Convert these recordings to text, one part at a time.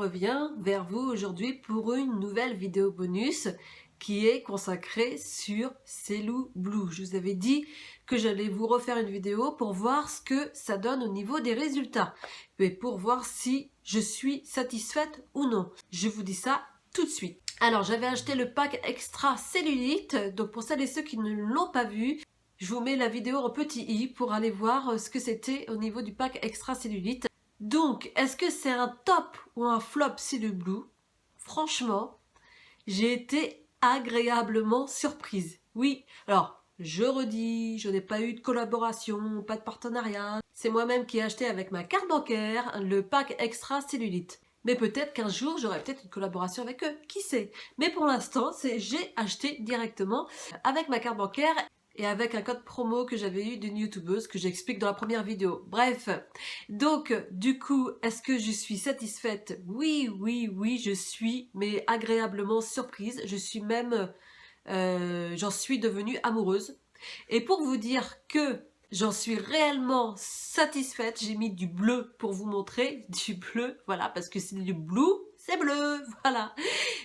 reviens vers vous aujourd'hui pour une nouvelle vidéo bonus qui est consacrée sur Cellu Blue. Je vous avais dit que j'allais vous refaire une vidéo pour voir ce que ça donne au niveau des résultats et pour voir si je suis satisfaite ou non. Je vous dis ça tout de suite. Alors, j'avais acheté le pack extra cellulite, donc pour celles et ceux qui ne l'ont pas vu, je vous mets la vidéo en petit i pour aller voir ce que c'était au niveau du pack extra cellulite. Donc, est-ce que c'est un top ou un flop Cellu Blue? Franchement, j'ai été agréablement surprise. Oui, alors, je redis, je n'ai pas eu de collaboration, pas de partenariat. C'est moi-même qui ai acheté avec ma carte bancaire le pack extra cellulite. Mais peut-être qu'un jour, j'aurai peut-être une collaboration avec eux, qui sait. Mais pour l'instant, j'ai acheté directement avec ma carte bancaire et avec un code promo que j'avais eu d'une youtubeuse que j'explique dans la première vidéo. Bref, donc du coup, est-ce que je suis satisfaite? Oui, je suis, mais agréablement surprise. Je suis même, j'en suis devenue amoureuse. Et pour vous dire que j'en suis réellement satisfaite, j'ai mis du bleu pour vous montrer, du bleu, voilà, parce que c'est du blue, c'est bleu, voilà.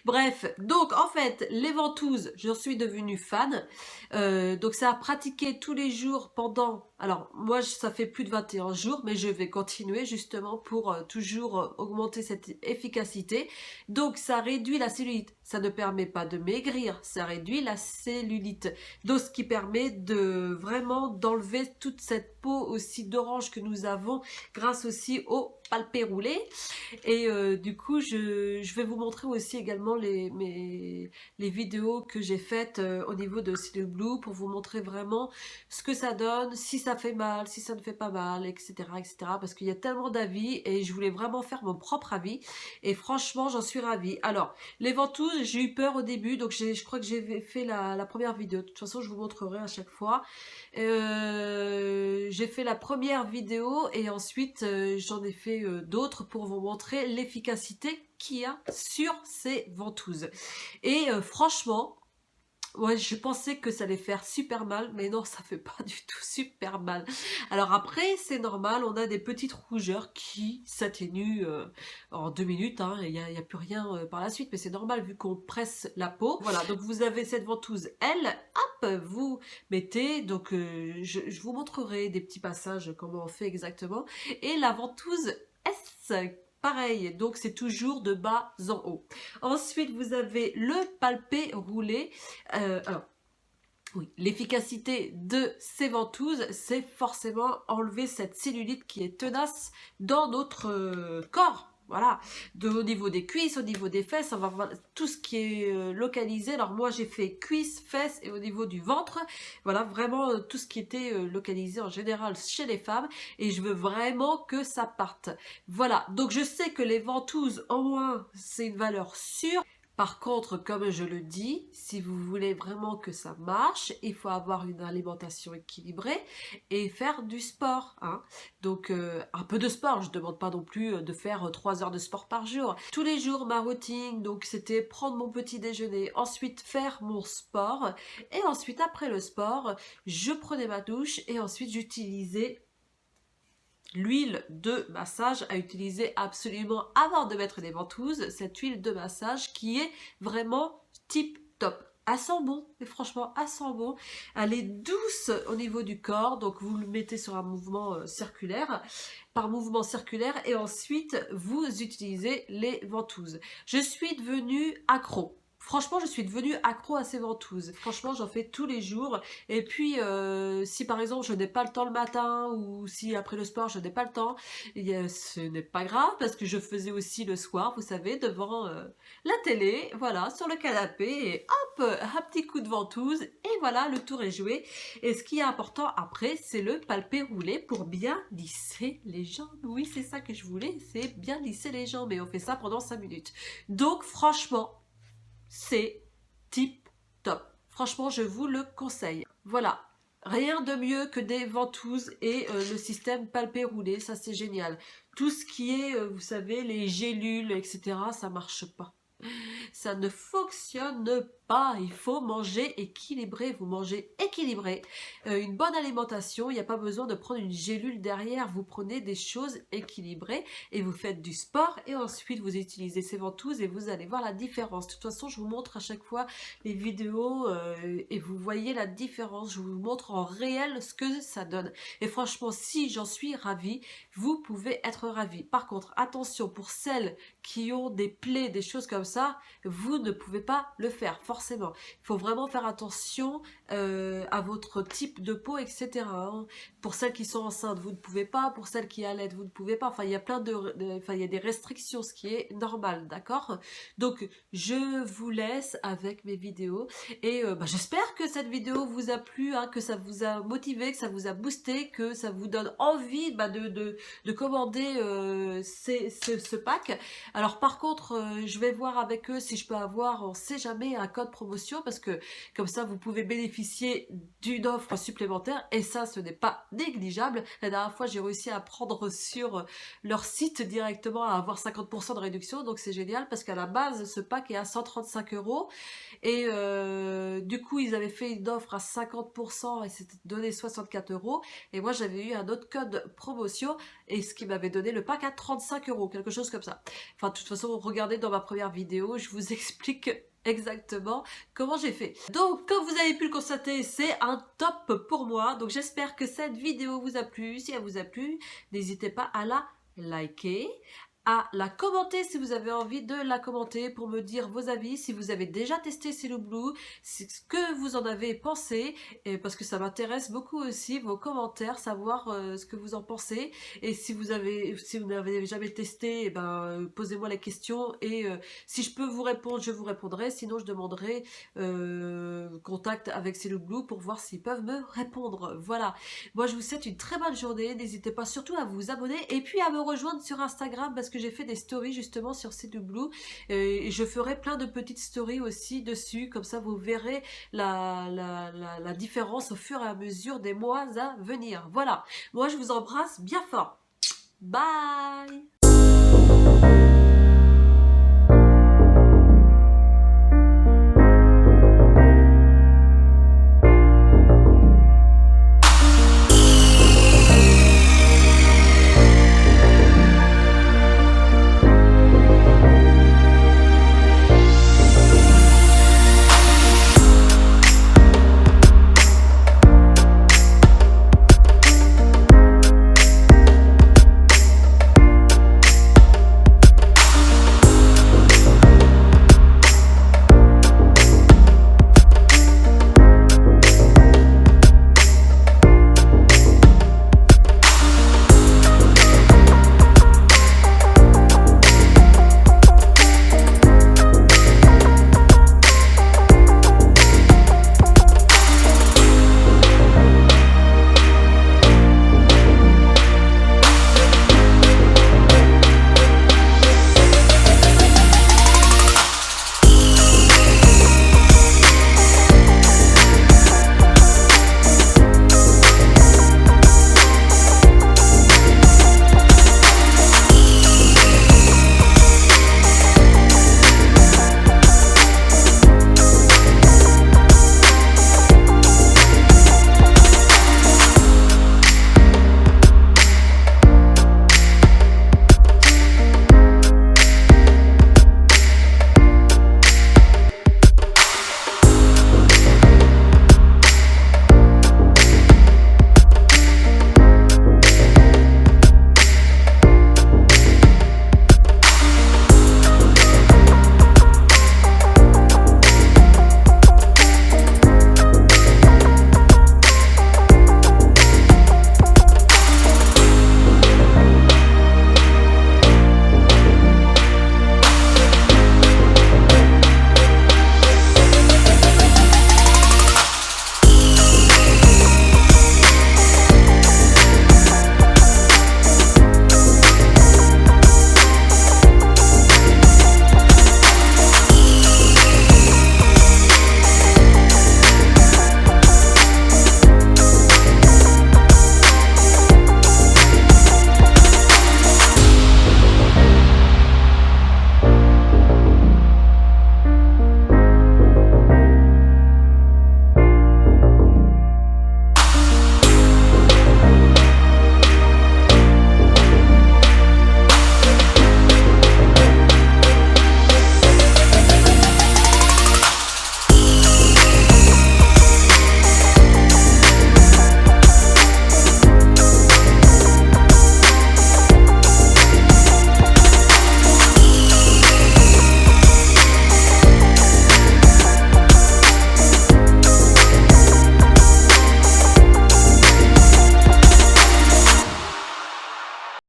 Bref, donc en fait, les ventouses, j'en suis devenue fan. Donc ça a pratiqué tous les jours pendant... Alors moi, ça fait plus de 21 jours, mais je vais continuer justement pour toujours augmenter cette efficacité. Donc ça réduit la cellulite. Ça ne permet pas de maigrir, ça réduit la cellulite. Donc ce qui permet de vraiment d'enlever toute cette peau aussi d'orange que nous avons grâce aussi au palpé roulé. Et du coup, je vais vous montrer aussi également les vidéos que j'ai faites au niveau de Cellu Blue pour vous montrer vraiment ce que ça donne, si ça fait mal, si ça ne fait pas mal, etc. etc. parce qu'il y a tellement d'avis et je voulais vraiment faire mon propre avis. Et franchement, j'en suis ravie. Alors, les ventouses, j'ai eu peur au début, donc je crois que j'ai fait la première vidéo. De toute façon, je vous montrerai à chaque fois. J'ai fait la première vidéo et ensuite j'en ai fait d'autres pour vous montrer l'efficacité qu'il y a sur ces ventouses. Et franchement, ouais, je pensais que ça allait faire super mal, mais non, ça fait pas du tout super mal. Alors après, c'est normal, on a des petites rougeurs qui s'atténuent en 2 minutes, hein, il n'y a plus rien par la suite, mais c'est normal vu qu'on presse la peau. Voilà, donc vous avez cette ventouse L, hop, vous mettez, donc je vous montrerai des petits passages, comment on fait exactement, et la ventouse S, pareil, donc c'est toujours de bas en haut. Ensuite, vous avez le palpé roulé. Alors, oui, l'efficacité de ces ventouses, c'est forcément enlever cette cellulite qui est tenace dans notre corps. Voilà, au niveau des cuisses, au niveau des fesses, on va voir tout ce qui est localisé. Alors moi j'ai fait cuisses, fesses et au niveau du ventre, voilà vraiment tout ce qui était localisé en général chez les femmes et je veux vraiment que ça parte. Voilà, donc je sais que les ventouses au moins c'est une valeur sûre. Par contre, comme je le dis, si vous voulez vraiment que ça marche, il faut avoir une alimentation équilibrée et faire du sport. Hein. Donc, un peu de sport, je ne demande pas non plus de faire 3 heures de sport par jour. Tous les jours, ma routine, donc c'était prendre mon petit déjeuner, ensuite faire mon sport, et ensuite, après le sport, je prenais ma douche et ensuite j'utilisais l'huile de massage à utiliser absolument avant de mettre les ventouses, cette huile de massage qui est vraiment tip top. Elle sent bon, mais franchement, elle sent bon. Elle est douce au niveau du corps, donc vous le mettez sur un mouvement circulaire, par mouvement circulaire, et ensuite vous utilisez les ventouses. Je suis devenue accro. Franchement, je suis devenue accro à ces ventouses. Franchement, j'en fais tous les jours. Et puis, si par exemple, je n'ai pas le temps le matin ou si après le sport, je n'ai pas le temps, ce n'est pas grave parce que je faisais aussi le soir, vous savez, devant la télé, voilà, sur le canapé et hop, un petit coup de ventouse et voilà, le tour est joué. Et ce qui est important après, c'est le palpé roulé pour bien lisser les jambes. Oui, c'est ça que je voulais, c'est bien lisser les jambes et on fait ça pendant 5 minutes. Donc, franchement, c'est tip top. Franchement, je vous le conseille. Voilà. Rien de mieux que des ventouses et le système palpé roulé, ça c'est génial. Tout ce qui est, vous savez, les gélules, etc., ça marche pas. Ça ne fonctionne pas. Il faut manger équilibré. Vous mangez équilibré. Une bonne alimentation, il n'y a pas besoin de prendre une gélule derrière. Vous prenez des choses équilibrées et vous faites du sport et ensuite vous utilisez ces ventouses et vous allez voir la différence. De toute façon, je vous montre à chaque fois les vidéos et vous voyez la différence. Je vous montre en réel ce que ça donne. Et franchement, si j'en suis ravie, vous pouvez être ravis. Par contre, attention, pour celles qui ont des plaies, des choses comme ça, vous ne pouvez pas le faire, forcément. Il faut vraiment faire attention à votre type de peau, etc. Pour celles qui sont enceintes, vous ne pouvez pas. Pour celles qui allaitent, vous ne pouvez pas. Enfin, il y a enfin, il y a des restrictions, ce qui est normal, d'accord? Donc, je vous laisse avec mes vidéos. Et j'espère que cette vidéo vous a plu, hein, que ça vous a motivé, que ça vous a boosté, que ça vous donne envie de commander ce pack. Alors par contre, je vais voir avec eux si je peux avoir, on sait jamais, un code promotion parce que comme ça vous pouvez bénéficier d'une offre supplémentaire et ça ce n'est pas négligeable. La dernière fois j'ai réussi à prendre sur leur site directement à avoir 50% de réduction, donc c'est génial parce qu'à la base ce pack est à 135 € et du coup ils avaient fait une offre à 50% et c'était donné 64 € et moi j'avais eu un autre code promotion et ce qui m'avait donné le pack à 35 €, quelque chose comme ça. Enfin, de toute façon, regardez dans ma première vidéo, je vous explique exactement comment j'ai fait. Donc, comme vous avez pu le constater, c'est un top pour moi. Donc, j'espère que cette vidéo vous a plu. Si elle vous a plu, n'hésitez pas à la liker, à la commenter si vous avez envie de la commenter pour me dire vos avis, si vous avez déjà testé Cello Blue, ce que vous en avez pensé, et parce que ça m'intéresse beaucoup aussi, vos commentaires, savoir ce que vous en pensez, et si vous n'avez jamais testé, eh ben, posez-moi la question, et si je peux vous répondre, je vous répondrai, sinon je demanderai contact avec Cello Blue pour voir s'ils peuvent me répondre. Voilà, moi je vous souhaite une très bonne journée, n'hésitez pas surtout à vous abonner, et puis à me rejoindre sur Instagram, parce que j'ai fait des stories justement sur Cello Blue et je ferai plein de petites stories aussi dessus, comme ça vous verrez la différence au fur et à mesure des mois à venir. Voilà, moi je vous embrasse bien fort. Bye.